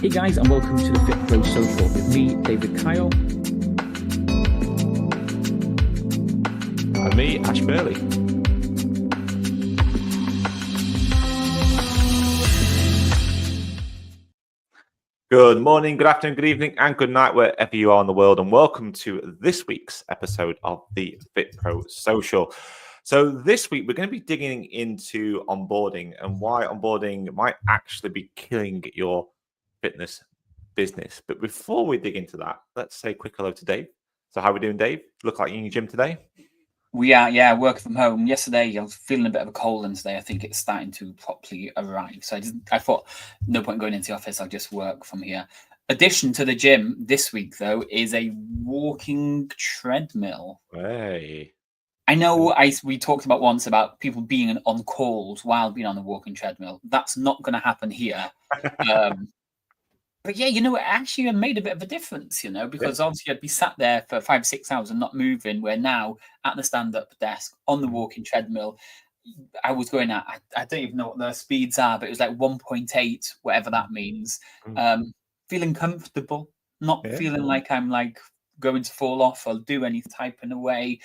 Hey guys, and welcome to the FitPro Social with me, David Kyle. And me, Ash Burley. Good morning, good afternoon, good evening, and good night wherever you are in the world, and welcome to this week's episode of the FitPro Social. So this week we're going to be digging into onboarding and why onboarding might actually be killing your fitness business. But before we dig into that, let's say a quick hello to Dave. So how are we doing, Dave? Look like you're in your gym today? We are, yeah, working from home. Yesterday, I was feeling a bit of a cold, and today I think it's starting to properly arrive. So I thought, no point going into the office, I'll just work from here. Addition to the gym this week, though, is a walking treadmill. Hey. I know we talked about once about people being on calls while being on the walking treadmill. That's not going to happen here. But yeah, it actually made a bit of a difference, because obviously I'd be sat there for 5-6 hours and not moving, where now at the stand-up desk, on the walking treadmill, I was going at, I don't even know what the speeds are, but it was like 1.8, whatever that means. Feeling comfortable, not feeling like I'm like going to fall off or do any typing away.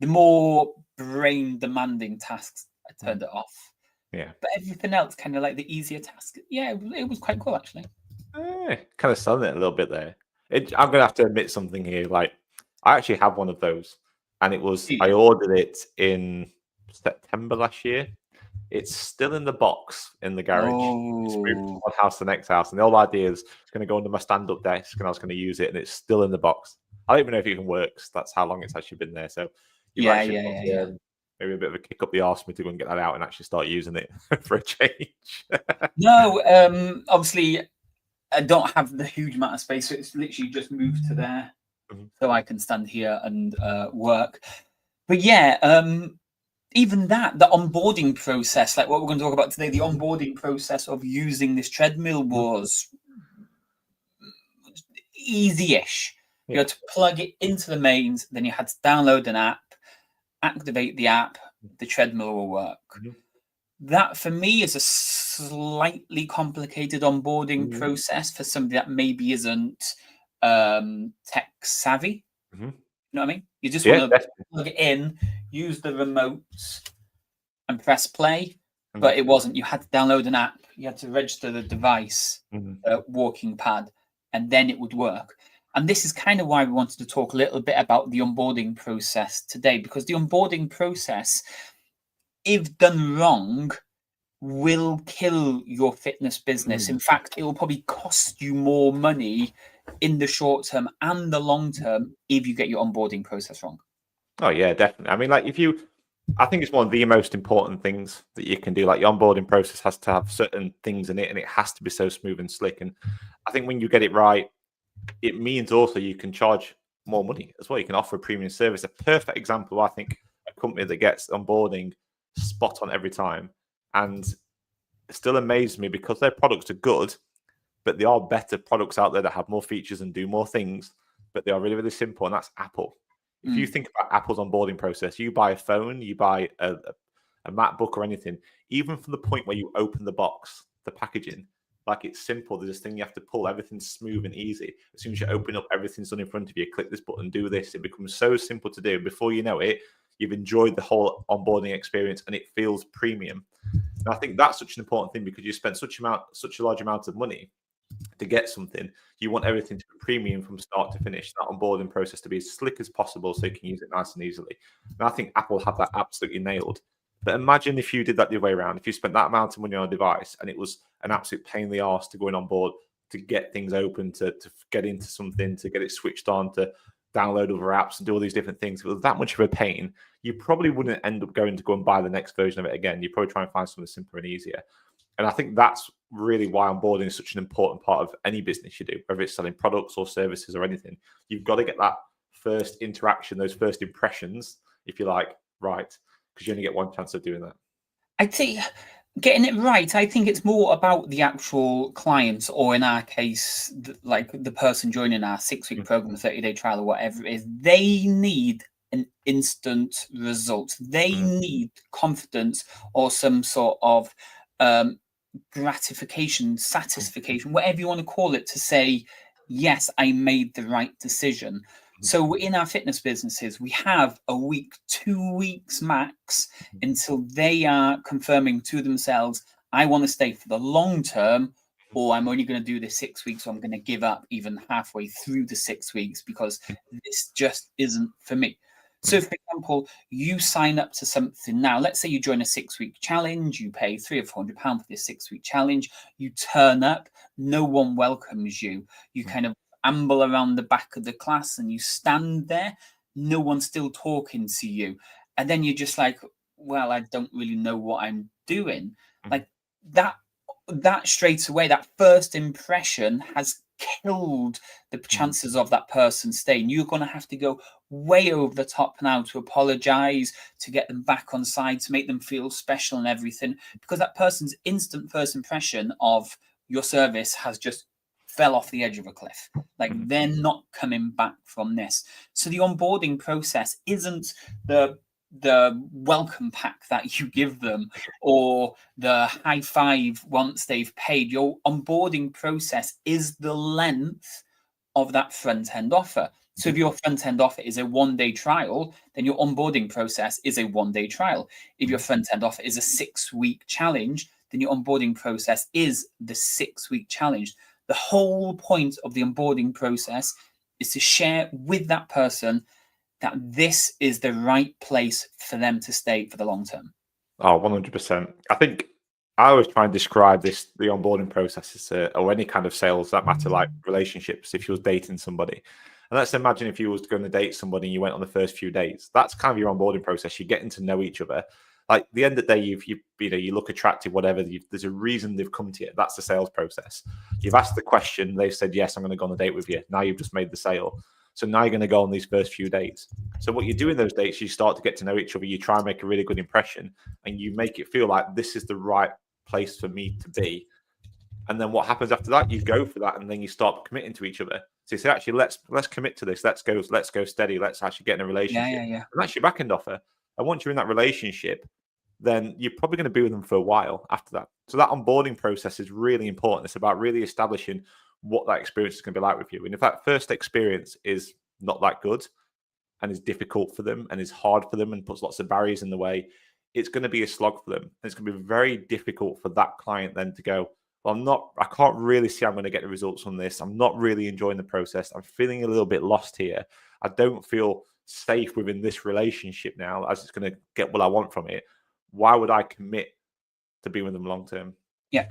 The more brain-demanding tasks, I turned it off. Yeah. But everything else, kind of like the easier task, it was quite cool, actually. Kind of selling it a little bit there. I'm going to have to admit something here. Like, I actually have one of those, and I ordered it in September last year. It's still in the box in the garage. It's moved from one house to the next house, and the whole idea is it's going to go under my stand-up desk, and I was going to use it, and it's still in the box. I don't even know if it even works. That's how long it's actually been there. So, maybe a bit of a kick up the arse for me to go and get that out and actually start using it for a change. No, obviously, I don't have the huge amount of space, so it's literally just moved to there, so I can stand here and work. But yeah, even that, the onboarding process, like what we're going to talk about today, the onboarding process of using this treadmill was easy-ish. You had to plug it into the mains, then you had to download an app, activate the app, the treadmill will work. That, for me, is a slightly complicated onboarding process for somebody that maybe isn't tech savvy. You know what I mean? You just want to plug it in, use the remotes, and press play. But it wasn't. You had to download an app. You had to register the device, walking pad, and then it would work. And this is kind of why we wanted to talk a little bit about the onboarding process today, because the onboarding process, if done wrong, will kill your fitness business. In fact, it will probably cost you more money in the short term and the long term if you get your onboarding process wrong. Oh yeah, definitely. I mean, I think it's one of the most important things that you can do. Like, your onboarding process has to have certain things in it, and it has to be so smooth and slick. And I think when you get it right, it means also you can charge more money as well. You can offer a premium service. A perfect example, I think, a company that gets onboarding spot on every time, and it still amazes me because their products are good, but there are better products out there that have more features and do more things, but they are really, really simple, and that's Apple. If you think about Apple's onboarding process, you buy a phone, you buy a MacBook or anything, even from the point where you open the box, the packaging, like, it's simple. There's this thing you have to pull. Everything's smooth and easy. As soon as you open up, everything's done in front of you. Click this button, do this. It becomes so simple to do. Before you know it, you've enjoyed the whole onboarding experience, and it feels premium. And I think that's such an important thing, because you spend such a large amount of money to get something. You want everything to be premium from start to finish. That onboarding process to be as slick as possible, so you can use it nice and easily. And I think Apple have that absolutely nailed. But imagine if you did that the other way around. If you spent that amount of money on a device and it was an absolute pain in the arse to go in on board, to get things open, to get into something, to get it switched on, to download other apps and do all these different things. If it was that much of a pain, you probably wouldn't end up going to go and buy the next version of it again. You'd probably try and find something simpler and easier. And I think that's really why onboarding is such an important part of any business you do, whether it's selling products or services or anything. You've got to get that first interaction, those first impressions, if you like, right, because you only get one chance of doing that. I'd say getting it right, I think it's more about the actual clients, or in our case, like the person joining our 6-week program, 30-day trial, or whatever it is. They need an instant result. They need confidence or some sort of gratification, satisfaction, whatever you want to call it, to say, yes, I made the right decision. So in our fitness businesses, we have a week, 2 weeks max until they are confirming to themselves, I want to stay for the long term, or I'm only going to do this 6 weeks, so I'm going to give up even halfway through the 6 weeks because this just isn't for me. So, for example, you sign up to something now. Let's say you join a 6-week challenge. You pay £300 or £400 for this 6-week challenge. You turn up. No one welcomes you. You kind of amble around the back of the class and you stand there. No one's still talking to you. And then you're just like, well, I don't really know what I'm doing. Like that straight away, that first impression has killed the chances of that person staying. You're going to have to go way over the top now to apologize, to get them back on side, to make them feel special and everything, because that person's instant first impression of your service has just fell off the edge of a cliff. Like, they're not coming back from this. So the onboarding process isn't the welcome pack that you give them or the high five once they've paid. Your onboarding process is the length of that front end offer. So if your front end offer is a 1-day trial, then your onboarding process is a 1-day trial. If your front end offer is a 6-week challenge, then your onboarding process is the 6-week challenge. The whole point of the onboarding process is to share with that person that this is the right place for them to stay for the long term. Oh, 100%. I think I always try and describe the onboarding process as or any kind of sales that matter, like relationships. If you was dating somebody, and let's imagine if you was going to date somebody and you went on the first few days, that's kind of your onboarding process. You're getting to know each other. Like, the end of the day, you look attractive, whatever. There's a reason they've come to you. That's the sales process. You've asked the question, they've said yes, I'm going to go on a date with you. Now you've just made the sale. So now you're going to go on these first few dates. So what you do in those dates, you start to get to know each other. You try and make a really good impression, and you make it feel like this is the right place for me to be. And then what happens after that? You go for that, and then you start committing to each other. So you say, actually, let's commit to this. Let's go steady. Let's actually get in a relationship. Yeah. And that's your back end offer. And once you're in that relationship, then you're probably going to be with them for a while after that. So that onboarding process is really important. It's about really establishing what that experience is going to be like with you. And if that first experience is not that good and is difficult for them and is hard for them and puts lots of barriers in the way, it's going to be a slog for them. And it's going to be very difficult for that client then to go, well, I can't really see I'm going to get the results from this. I'm not really enjoying the process. I'm feeling a little bit lost here. I don't feel safe within this relationship now, as it's going to get what I want from it. Why would I commit to being with them long term? Yeah.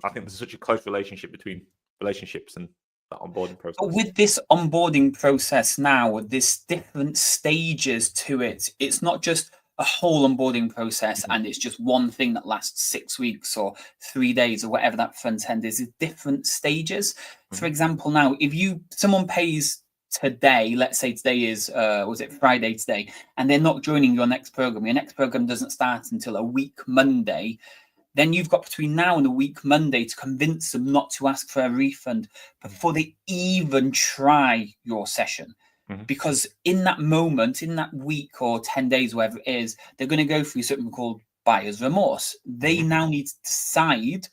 I think there's such a close relationship between relationships and that onboarding process. But with this onboarding process now, there's different stages to it. It's not just a whole onboarding process and it's just one thing that lasts 6 weeks or 3 days or whatever that front end is. It's different stages. For example, now, if someone pays today, let's say today is Friday today, and they're not joining your next program doesn't start until a week Monday, then you've got between now and a week Monday to convince them not to ask for a refund before they even try your session. Because in that moment, in that week or 10 days, whatever it is, they're going to go through something called buyer's remorse. They now need to decide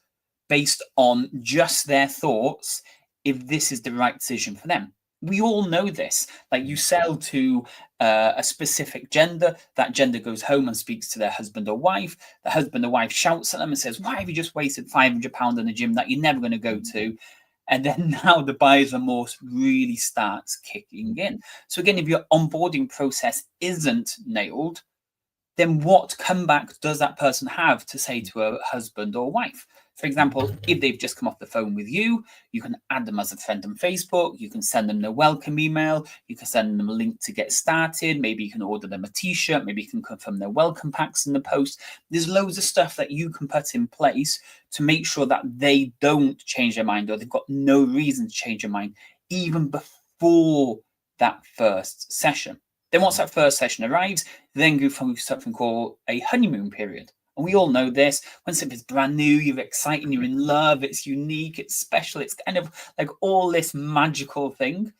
based on just their thoughts if this is the right decision for them. We all know this. Like, you sell to a specific gender, that gender goes home and speaks to their husband or wife. The husband or wife shouts at them and says, why have you just wasted £500 in a gym that you're never going to go to? And then now the buyer's remorse really starts kicking in. So again, if your onboarding process isn't nailed, then what comeback does that person have to say to a husband or wife? For example, if they've just come off the phone with you, you can add them as a friend on Facebook. You can send them the welcome email. You can send them a link to get started. Maybe you can order them a t-shirt. Maybe you can confirm their welcome packs in the post. There's loads of stuff that you can put in place to make sure that they don't change their mind, or they've got no reason to change their mind, even before that first session. Then once that first session arrives, then go through something called a honeymoon period. And we all know this. When something's brand new, you're excited, you're in love, it's unique, it's special, it's kind of like all this magical thing.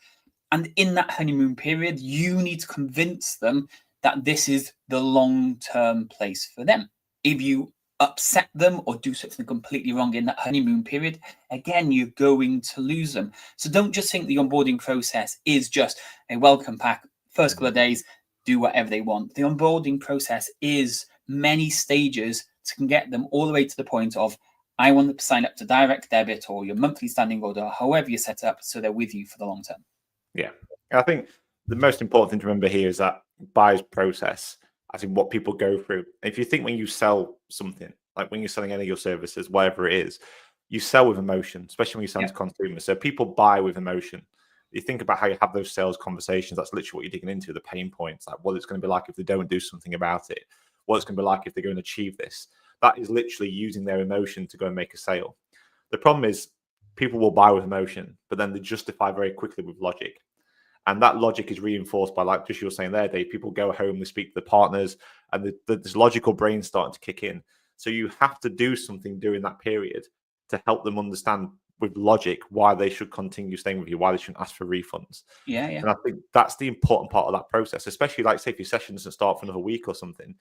And in that honeymoon period, you need to convince them that this is the long-term place for them. If you upset them or do something completely wrong in that honeymoon period, again, you're going to lose them. So don't just think the onboarding process is just a welcome pack, first couple of days, do whatever they want. The onboarding process is many stages to get them all the way to the point of, I want them to sign up to direct debit or your monthly standing order, however you set up, so they're with you for the long term. Yeah. I think the most important thing to remember here is that buyer's process, as in what people go through. If you think when you sell something, like when you're selling any of your services, whatever it is, you sell with emotion, especially when you sell to consumers. So people buy with emotion. You think about how you have those sales conversations. That's literally what you're digging into, the pain points, like what it's going to be like if they don't do something about it, what it's going to be like if they're going to achieve this. That is literally using their emotion to go and make a sale. The problem is people will buy with emotion, but then they justify very quickly with logic. And that logic is reinforced by, like just you were saying there, Dave, people go home, they speak to the partners, and this logical brain starting to kick in. So you have to do something during that period to help them understand with logic why they should continue staying with you, why they shouldn't ask for refunds. Yeah. And I think that's the important part of that process, especially like say if your session doesn't start for another week or something,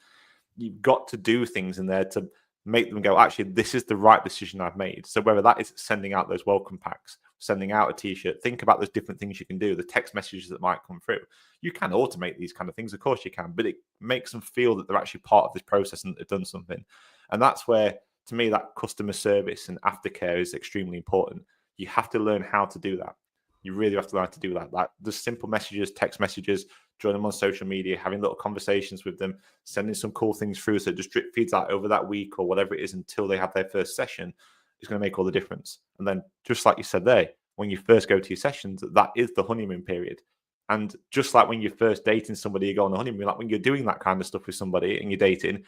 you've got to do things in there to make them go, actually, this is the right decision I've made. So whether that is sending out those welcome packs, sending out a t-shirt, think about those different things you can do, the text messages that might come through. You can automate these kind of things, of course you can, but it makes them feel that they're actually part of this process and they've done something. And that's where, to me, that customer service and aftercare is extremely important. You have to learn how to do that. You really have to learn how to do that. Like the simple messages, text messages, join them on social media, having little conversations with them, sending some cool things through so it just drip feeds out over that week or whatever it is until they have their first session is going to make all the difference. And then just like you said there, when you first go to your sessions, that is the honeymoon period. And just like when you're first dating somebody, you go on the honeymoon, like when you're doing that kind of stuff with somebody and you're dating,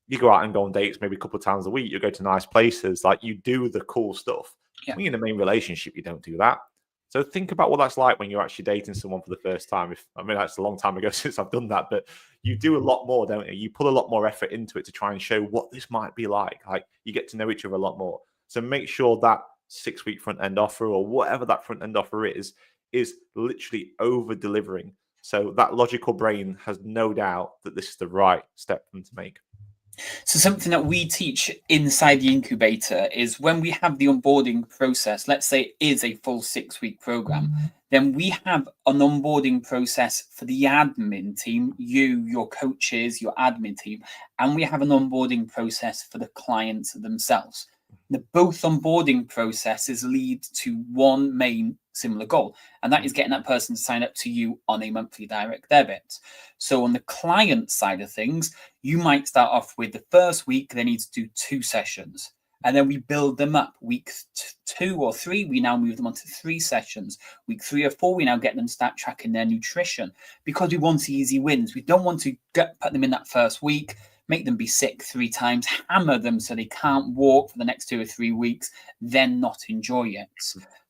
you go out and go on dates maybe a couple of times a week, you go to nice places, like you do the cool stuff. Yeah. When you're in a main relationship, you don't do that. So think about what that's like when you're actually dating someone for the first time. That's a long time ago since I've done that, but you do a lot more, don't you? You put a lot more effort into it to try and show what this might be like. Like you get to know each other a lot more. So make sure that 6-week front end offer or whatever that front end offer is literally over delivering. So that logical brain has no doubt that this is the right step for them to make. So something that we teach inside the incubator is when we have the onboarding process, let's say it is a full 6-week program, then we have an onboarding process for the admin team, your coaches, your admin team, and we have an onboarding process for the clients themselves. The both onboarding processes lead to one main similar goal, and that is getting that person to sign up to you on a monthly direct debit. So on the client side of things, you might start off with the first week, they need to do 2 sessions. And then we build them up. Week 2 or 3, we now move them on to 3 sessions. Week 3 or 4, we now get them to start tracking their nutrition because we want easy wins. We don't want to put them in that first week, make them be sick 3 times, hammer them so they can't walk for the next 2 or 3 weeks, then not enjoy it.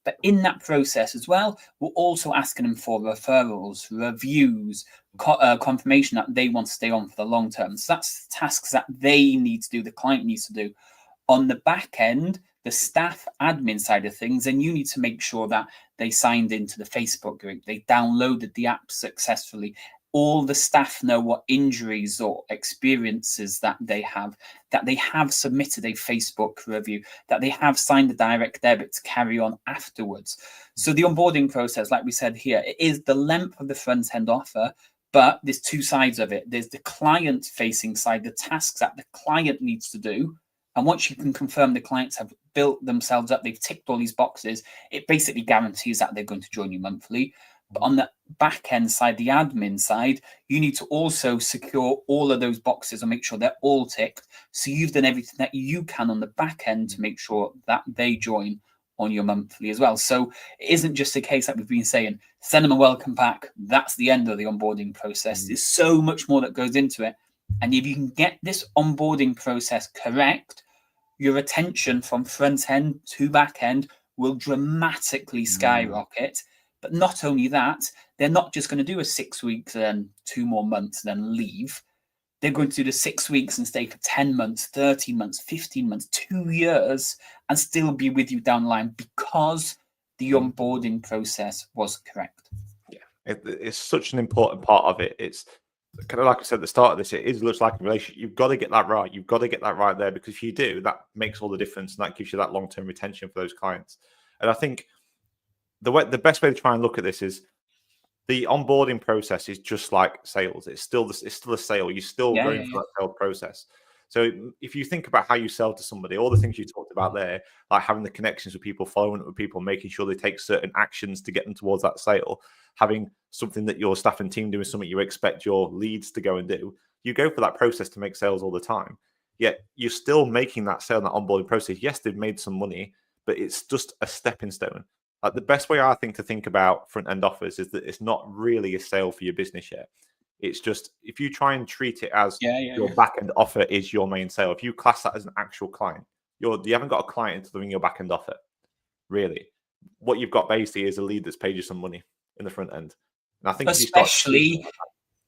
But in that process as well, we're also asking them for referrals, reviews, confirmation that they want to stay on for the long term. So that's tasks that they need to do, the client needs to do. On the back end, the staff admin side of things, and you need to make sure that they signed into the Facebook group, they downloaded the app successfully. All the staff know what injuries or experiences that they have submitted a Facebook review, that they have signed a direct debit to carry on afterwards. So the onboarding process, like we said here, it is the length of the front end offer, but there's 2 sides of it. There's the client facing side, the tasks that the client needs to do. And once you can confirm the clients have built themselves up, they've ticked all these boxes, it basically guarantees that they're going to join you monthly. But on the back end side, the admin side, you need to also secure all of those boxes and make sure they're all ticked. So you've done everything that you can on the back end to make sure that they join on your monthly as well. So it isn't just a case that we've been saying, send them a welcome pack. That's the end of the onboarding process. There's so much more that goes into it. And if you can get this onboarding process correct, your attention from front end to back end will dramatically skyrocket. But not only that, they're not just going to do a 6 weeks and 2 more months and then leave. They're going to do the 6 weeks and stay for 10 months, 13 months, 15 months, 2 years, and still be with you down the line because the onboarding process was correct. Yeah, it's such an important part of it. It's kind of like I said at the start of this, it looks like a relationship. You've got to get that right. You've got to get that right there, because if you do, that makes all the difference, and that gives you that long-term retention for those clients. And I think the best way to try and look at this is the onboarding process is just like sales. It's still a sale. You're still going through that sales process. So if you think about how you sell to somebody, all the things you talked about there, like having the connections with people, following up with people, making sure they take certain actions to get them towards that sale, having something that your staff and team do is something you expect your leads to go and do. You go for that process to make sales all the time. Yet you're still making that sale, that onboarding process. Yes, they've made some money, but it's just a stepping stone. Like the best way I think to think about front end offers is that it's not really a sale for your business yet. It's just, if you try and treat it as your back end offer is your main sale, if you class that as an actual client, you haven't got a client until doing your back end offer. Really, what you've got basically is a lead that's paid you some money in the front end. And I think especially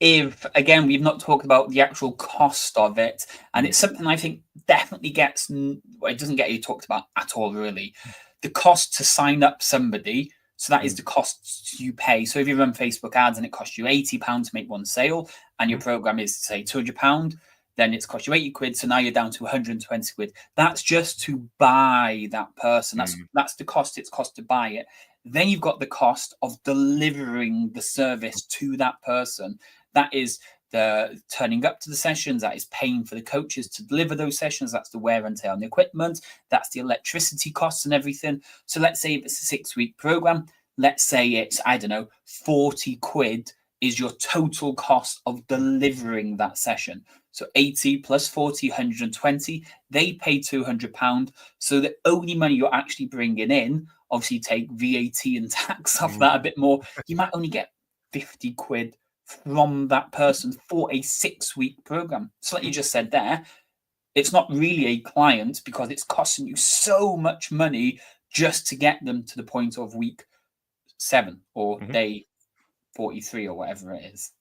if, again, we've not talked about the actual cost of it, and it's something I think definitely gets, it doesn't get you talked about at all, really. The cost to sign up somebody, so that is the costs you pay. So if you run Facebook ads and it costs you £80 to make one sale, and your program is, say, £200, then it's cost you 80 quid. So now you're down to 120 quid. That's just to buy that person. That's the cost it's cost to buy it. Then you've got the cost of delivering the service to that person. That is the turning up to the sessions, that is paying for the coaches to deliver those sessions, that's the wear and tear on the equipment, that's the electricity costs and everything. So let's say if it's a 6-week program, let's say it's, I don't know, 40 quid is your total cost of delivering that session. So 80 plus 40, 120, they pay £200. So the only money you're actually bringing in, obviously take VAT and tax off that a bit more, you might only get 50 quid from that person for a 6-week program. So like you just said there, it's not really a client because it's costing you so much money just to get them to the point of week 7 or day 43 or whatever it is.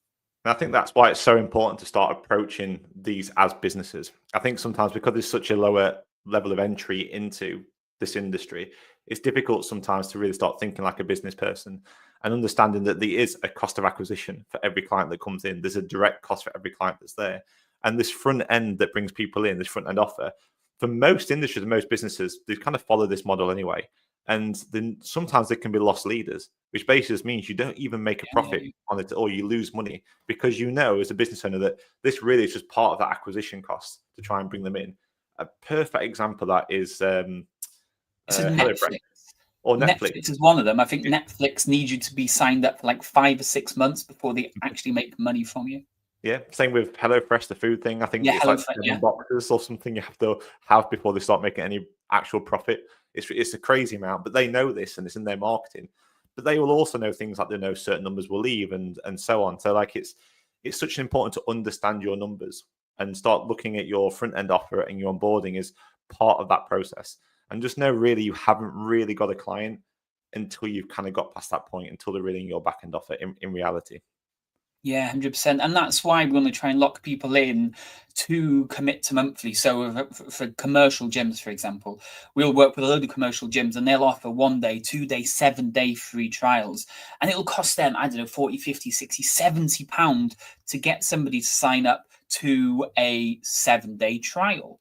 And I think that's why it's so important to start approaching these as businesses. I think sometimes because there's such a lower level of entry into this industry, it's difficult sometimes to really start thinking like a business person and understanding that there is a cost of acquisition for every client that comes in. There's a direct cost for every client that's there. And this front end that brings people in, this front end offer, for most industries and most businesses, they kind of follow this model anyway. And then sometimes they can be lost leaders, which basically just means you don't even make a profit on it, or you lose money, because you know as a business owner that this really is just part of that acquisition cost to try and bring them in. A perfect example of that is Netflix. Or Netflix. Netflix is one of them. I think Netflix needs you to be signed up for like 5 or 6 months before they actually make money from you. Yeah, same with HelloFresh, the food thing. I think it's like 7 boxes or something you have to have before they start making any actual profit. It's a crazy amount, but they know this and it's in their marketing. But they will also know things like they know certain numbers will leave and so on. So like it's such important to understand your numbers and start looking at your front end offer and your onboarding as part of that process. And just know really you haven't really got a client until you've kind of got past that point, until they're really in your back end offer in reality. Yeah, 100%. And that's why we want to try and lock people in to commit to monthly. So for commercial gyms, for example, we'll work with a load of commercial gyms and they'll offer 1 day, 2 day, 7 day free trials. And it'll cost them, I don't know, 40, 50, 60, 70 pounds to get somebody to sign up to a 7 day trial.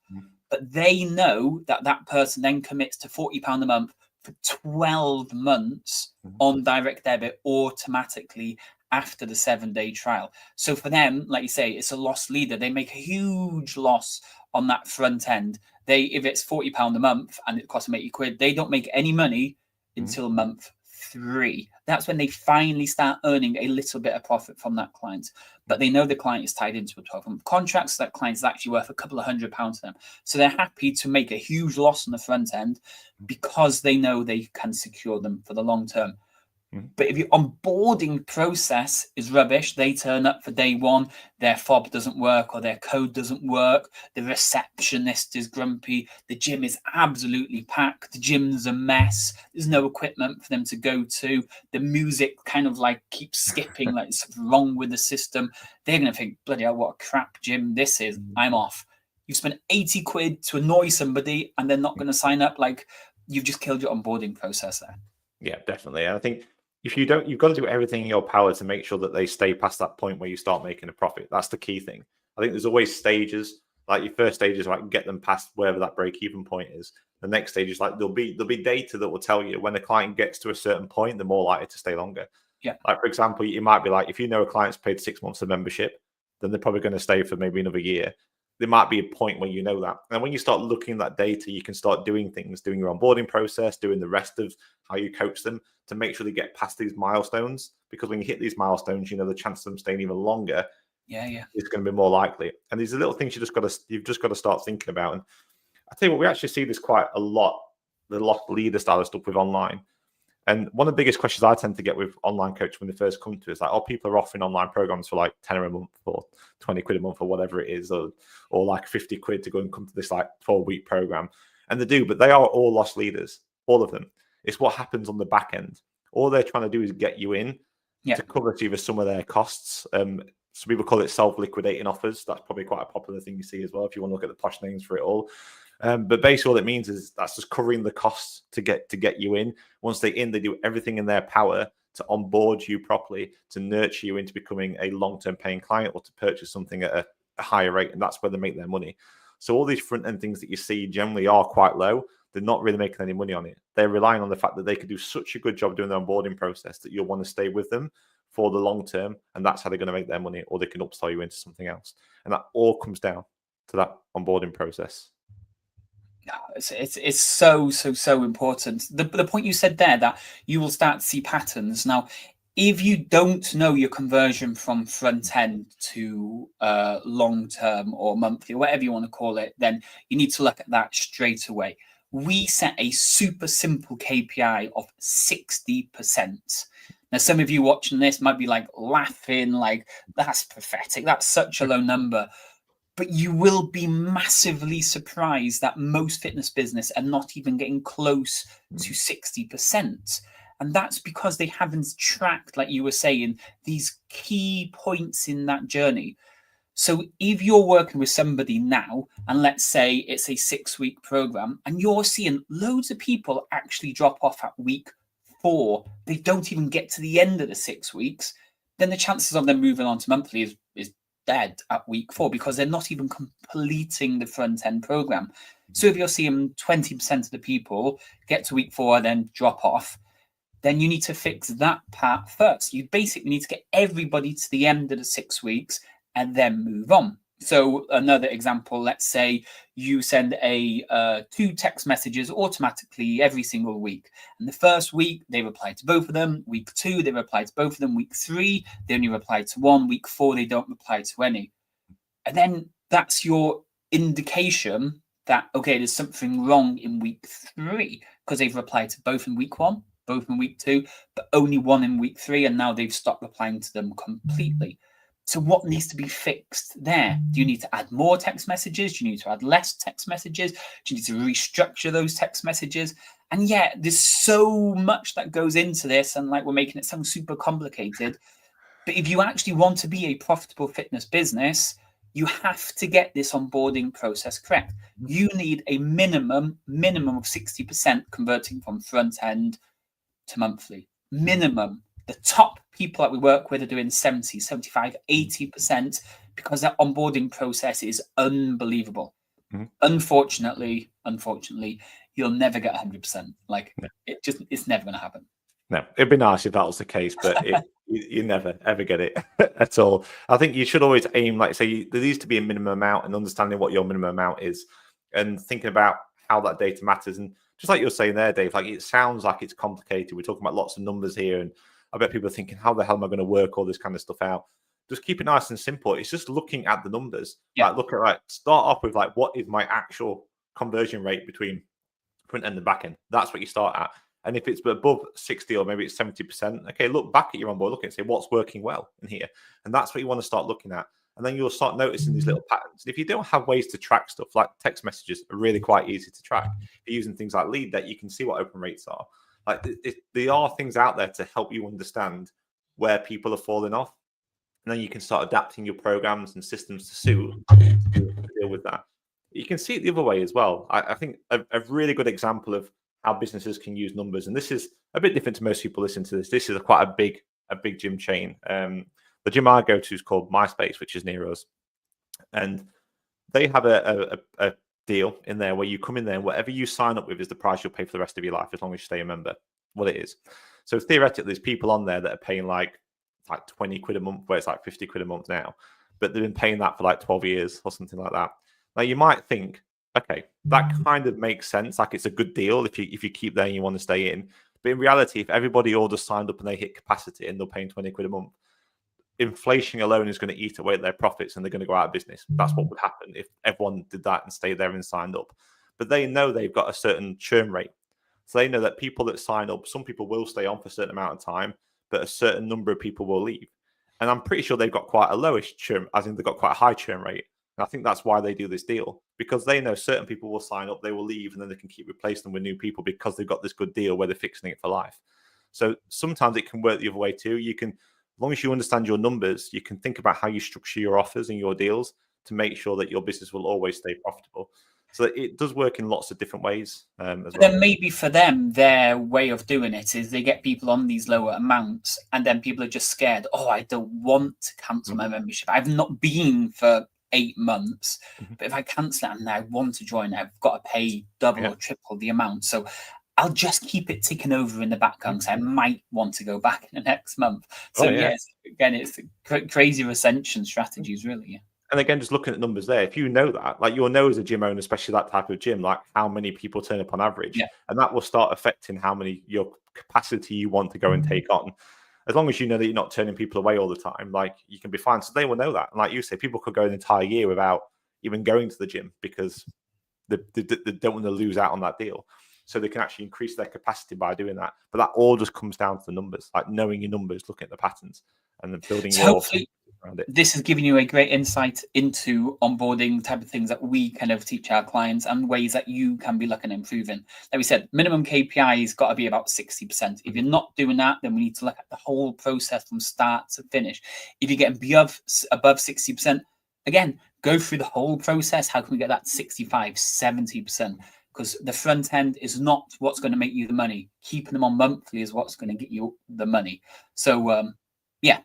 But they know that that person then commits to £40 a month for 12 months on direct debit automatically after the 7 day trial. So for them, like you say, it's a lost leader. They make a huge loss on that front end. If it's £40 a month and it costs them 80 quid, they don't make any money until month 3. That's when they finally start earning a little bit of profit from that client. But they know the client is tied into a 12-month contract, so that client is actually worth a couple of £100 to them. So they're happy to make a huge loss on the front end because they know they can secure them for the long term. But if your onboarding process is rubbish, they turn up for day 1, their fob doesn't work or their code doesn't work, the receptionist is grumpy, the gym is absolutely packed, the gym's a mess, there's no equipment for them to go to, the music kind of like keeps skipping, like something wrong with the system, they're going to think, bloody hell, what a crap gym this is, I'm off. You've spent 80 quid to annoy somebody and they're not going to sign up. Like, you've just killed your onboarding process there. Yeah, definitely. And I think if you don't, you've got to do everything in your power to make sure that they stay past that point where you start making a profit. That's the key thing. I think there's always stages. Like your first stage is like get them past wherever that break-even point is. The next stage is like there'll be data that will tell you when a client gets to a certain point, they're more likely to stay longer. Yeah. Like for example, it might be like if you know a client's paid 6 months of membership, then they're probably going to stay for maybe another year. There might be a point where you know that. And when you start looking at that data, you can start doing things, doing your onboarding process, doing the rest of how you coach them to make sure they get past these milestones. Because when you hit these milestones, you know, the chance of them staying even longer is going to be more likely. And these are little things you've just got to start thinking about. And I tell you what, we actually see this quite a lot, the lost leader style of stuff with online. And one of the biggest questions I tend to get with online coach when they first come to is like, oh, people are offering online programs for like 10 a month or 20 quid a month or whatever it is, or like 50 quid to go and come to this like 12-week program. And they do, but they are all lost leaders, all of them. It's what happens on the back end. All they're trying to do is get you in to cover either some of their costs. Some people call it self-liquidating offers. That's probably quite a popular thing you see as well if you want to look at the posh names for it all. But basically all it means is that's just covering the costs to get you in. Once they're in, they do everything in their power to onboard you properly, to nurture you into becoming a long-term paying client or to purchase something at a higher rate. And that's where they make their money. So all these front-end things that you see generally are quite low. They're not really making any money on it. They're relying on the fact that they can do such a good job doing the onboarding process that you'll want to stay with them for the long term. And that's how they're going to make their money, or they can upsell you into something else. And that all comes down to that onboarding process. It's so important. The point you said there, that you will start to see patterns. Now, if you don't know your conversion from front end to long term or monthly, or whatever you want to call it, then you need to look at that straight away. We set a super simple KPI of 60%. Now, some of you watching this might be like laughing, like, that's pathetic. That's such a low number. But you will be massively surprised that most fitness business are not even getting close to 60%. And that's because they haven't tracked, like you were saying, these key points in that journey. So if you're working with somebody now, and let's say it's a 6-week program, and you're seeing loads of people actually drop off at week 4, they don't even get to the end of the 6 weeks, then the chances of them moving on to monthly is dead at week 4 because they're not even completing the front end program. So if you're seeing 20% of the people get to week 4 and then drop off, then you need to fix that part first. You basically need to get everybody to the end of the 6 weeks and then move on. So another example, let's say you send 2 text messages automatically every single week. And the first week, they reply to both of them. Week 2, they reply to both of them. Week 3, they only reply to one. Week 4, they don't reply to any. And then that's your indication that, okay, there's something wrong in week 3 because they've replied to both in week 1, both in week 2, but only one in week 3. And now they've stopped replying to them completely. So what needs to be fixed there? Do you need to add more text messages? Do you need to add less text messages? Do you need to restructure those text messages? And yeah, there's so much that goes into this, and like we're making it sound super complicated. But if you actually want to be a profitable fitness business, you have to get this onboarding process correct. You need a minimum of 60% converting from front end to monthly. Minimum. The top people that we work with are doing 70, 75, 80% because that onboarding process is unbelievable. Mm-hmm. Unfortunately, you'll never get 100%. Like it's never going to happen. No, it'd be nice if that was the case, but you never ever get it at all. I think you should always aim, like say, there needs to be a minimum amount, and understanding what your minimum amount is, and thinking about how that data matters. And just like you're saying there, Dave, like it sounds like it's complicated. We're talking about lots of numbers here, and I bet people are thinking, how the hell am I going to work all this kind of stuff out? Just keep it nice and simple. It's just looking at the numbers. Yeah. Like start off with like, what is my actual conversion rate between front end and back end? That's what you start at. And if it's above 60 or maybe it's 70%, okay, look back at your onboard, look and say what's working well in here. And that's what you want to start looking at. And then you'll start noticing these little patterns. And if you don't have ways to track stuff, like text messages are really quite easy to track. If you're using things like Lead Deck, you can see what open rates are. Like there are things out there to help you understand where people are falling off, and then you can start adapting your programs and systems to suit to deal with that. You can see it the other way as well. I think a really good example of how businesses can use numbers. And this is a bit different to most people listening to this. This is quite a big gym chain. The gym I go to is called MySpace, which is near us. And they have a deal in there where you come in there and whatever you sign up with is the price you'll pay for the rest of your life as long as you stay a member. What it is. So theoretically, there's people on there that are paying like 20 quid a month, where it's like 50 quid a month now, but they've been paying that for like 12 years or something like that. Now you might think, okay, that kind of makes sense. Like it's a good deal if you keep there and you want to stay in. But in reality, if everybody all just signed up and they hit capacity and they're paying 20 quid a month, inflation alone is going to eat away at their profits and they're going to go out of business. That's what would happen if everyone did that and stayed there and signed up. But they know they've got a certain churn rate. So they know that people that sign up, some people will stay on for a certain amount of time, but a certain number of people will leave. And I'm pretty sure they've got quite a lowish churn, as in they've got quite a high churn rate. And I think that's why they do this deal, because they know certain people will sign up, they will leave, and then they can keep replacing them with new people because they've got this good deal where they're fixing it for life. So sometimes it can work the other way too. You can, as long as you understand your numbers, you can think about how you structure your offers and your deals to make sure that your business will always stay profitable. So it does work in lots of different ways as well. Then maybe for them, their way of doing it is they get people on these lower amounts and then people are just scared. Oh, I don't want to cancel my membership. I've not been for 8 months, but if I cancel it and I want to join, I've got to pay double or triple the amount. So I'll just keep it ticking over in the background because I might want to go back in the next month. So yes, again, it's crazy retention strategies, really. Yeah. And again, just looking at numbers there, if you know that, like you'll know as a gym owner, especially that type of gym, like how many people turn up on average, and that will start affecting how many your capacity you want to go and take on. As long as you know that you're not turning people away all the time, like you can be fine. So they will know that. And like you say, people could go an entire year without even going to the gym because they don't want to lose out on that deal. So they can actually increase their capacity by doing that. But that all just comes down to the numbers, like knowing your numbers, looking at the patterns, and then building your hopefully around it. This has given you a great insight into onboarding, type of things that we kind of teach our clients and ways that you can be looking at improving. Like we said, minimum KPI has got to be about 60%. If you're not doing that, then we need to look at the whole process from start to finish. If you're getting above 60%, again, go through the whole process. How can we get that 65, 70%? Because the front end is not what's going to make you the money. Keeping them on monthly is what's going to get you the money. So, yeah,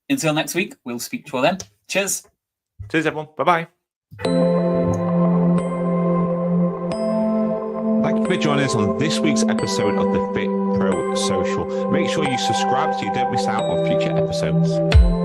until next week, we'll speak to you all then. Cheers. Cheers, everyone. Bye-bye. Thank you for joining us on this week's episode of the FitPro Social. Make sure you subscribe so you don't miss out on future episodes.